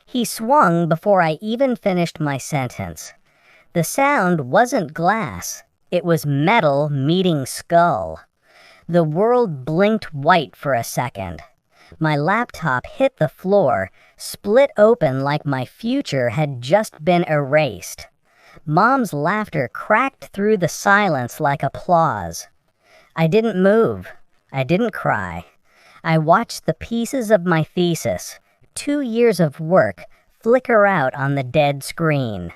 He swung before I even finished my sentence. The sound wasn't glass. It was metal meeting skull. The world blinked white for a second. My laptop hit the floor, split open like my future had just been erased. Mom's laughter cracked through the silence like applause. I didn't move. I didn't cry. I watched the pieces of my thesis, 2 years of work, flicker out on the dead screen.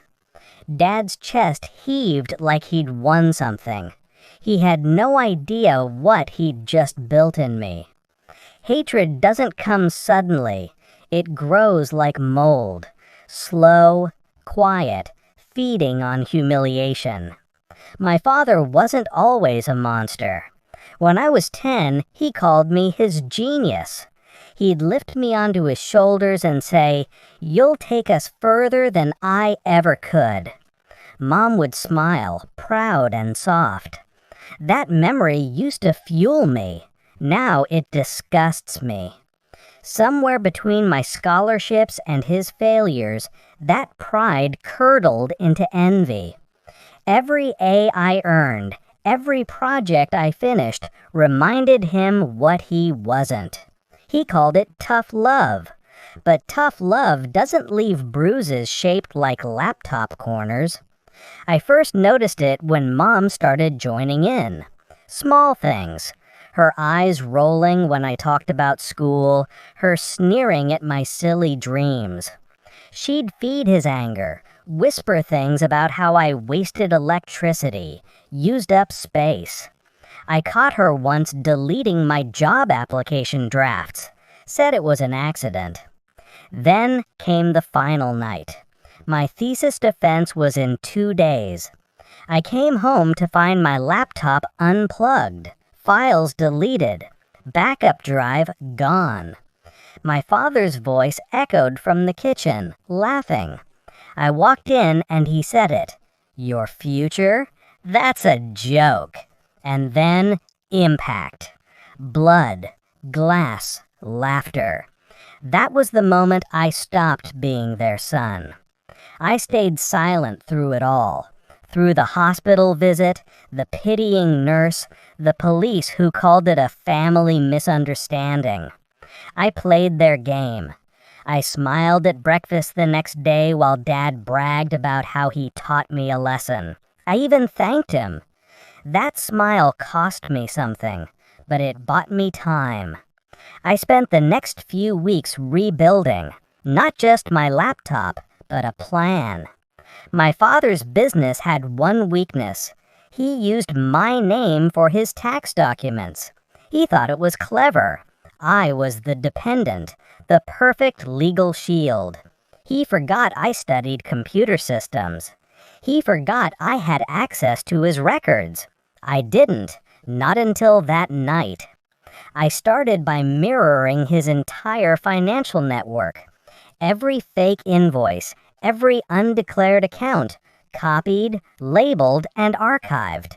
Dad's chest heaved like he'd won something. He had no idea what he'd just built in me. Hatred doesn't come suddenly. It grows like mold, slow, quiet, feeding on humiliation. My father wasn't always a monster. When I was 10, he called me his genius. He'd lift me onto his shoulders and say, "You'll take us further than I ever could." Mom would smile, proud and soft. That memory used to fuel me. Now it disgusts me. Somewhere between my scholarships and his failures, that pride curdled into envy. Every A I earned, every project I finished, reminded him what he wasn't. He called it tough love. But tough love doesn't leave bruises shaped like laptop corners. I first noticed it when Mom started joining in. Small things. Her eyes rolling when I talked about school, her sneering at my silly dreams. She'd feed his anger, whisper things about how I wasted electricity, used up space. I caught her once deleting my job application drafts, said it was an accident. Then came the final night. My thesis defense was in 2 days. I came home to find my laptop unplugged, files deleted, backup drive gone. My father's voice echoed from the kitchen, laughing. I walked in and he said it. "Your future? That's a joke." And then impact. Blood, glass, laughter. That was the moment I stopped being their son. I stayed silent through it all. Through the hospital visit, the pitying nurse, the police who called it a family misunderstanding. I played their game. I smiled at breakfast the next day while Dad bragged about how he taught me a lesson. I even thanked him. That smile cost me something, but it bought me time. I spent the next few weeks rebuilding, not just my laptop, but a plan. My father's business had one weakness. He used my name for his tax documents. He thought it was clever. I was the dependent, the perfect legal shield. He forgot I studied computer systems. He forgot I had access to his records. I didn't, not until that night. I started by mirroring his entire financial network. Every fake invoice, every undeclared account, copied, labeled, and archived.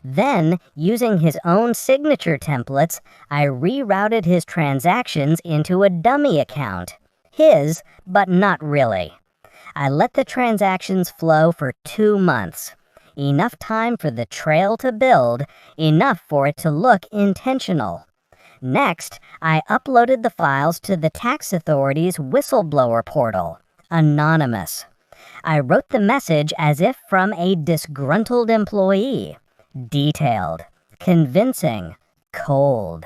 Then, using his own signature templates, I rerouted his transactions into a dummy account. His, but not really. I let the transactions flow for 2 months. Enough time for the trail to build, enough for it to look intentional. Next, I uploaded the files to the tax authority's whistleblower portal, anonymous. I wrote the message as if from a disgruntled employee. Detailed, convincing, cold.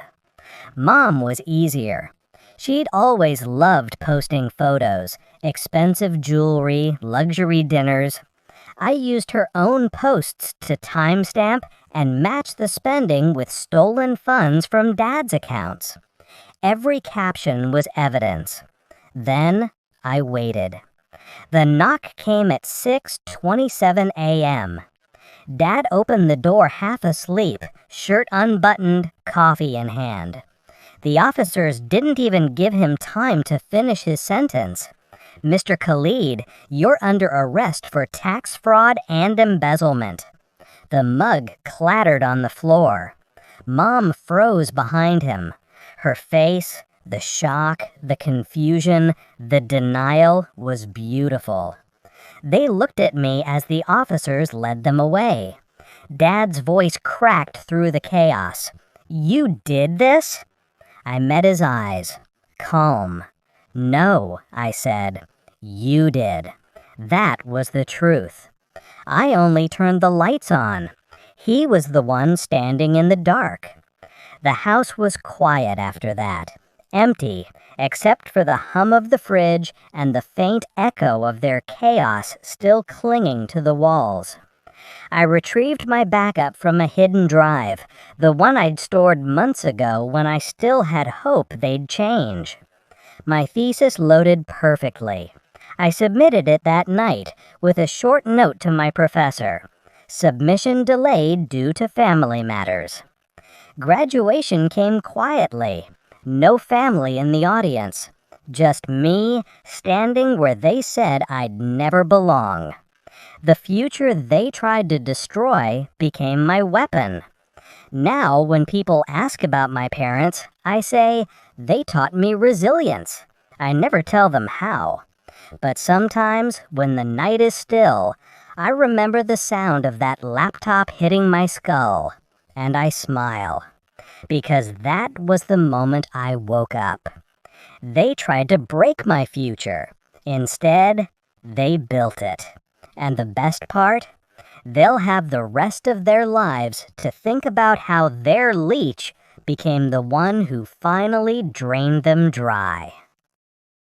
Mom was easier. She'd always loved posting photos, expensive jewelry, luxury dinners. I used her own posts to timestamp and match the spending with stolen funds from Dad's accounts. Every caption was evidence. Then I waited. The knock came at 6:27 a.m. Dad opened the door half asleep, shirt unbuttoned, coffee in hand. The officers didn't even give him time to finish his sentence. "Mr. Khalid, you're under arrest for tax fraud and embezzlement." The mug clattered on the floor. Mom froze behind him. Her face, The shock, the confusion, the denial was beautiful. They looked at me as the officers led them away. Dad's voice cracked through the chaos. "You did this?" I met his eyes. Calm. "No," I said. "You did." That was the truth. I only turned the lights on. He was the one standing in the dark. The house was quiet after that, empty, except for the hum of the fridge and the faint echo of their chaos still clinging to the walls. I retrieved my backup from a hidden drive, the one I'd stored months ago when I still had hope they'd change. My thesis loaded perfectly. I submitted it that night with a short note to my professor. Submission delayed due to family matters. Graduation came quietly. No family in the audience. Just me standing where they said I'd never belong. The future they tried to destroy became my weapon. Now, when people ask about my parents, I say they taught me resilience. I never tell them how. But sometimes, when the night is still, I remember the sound of that laptop hitting my skull, and I smile. Because that was the moment I woke up. They tried to break my future. Instead, they built it. And the best part? They'll have the rest of their lives to think about how their leech became the one who finally drained them dry.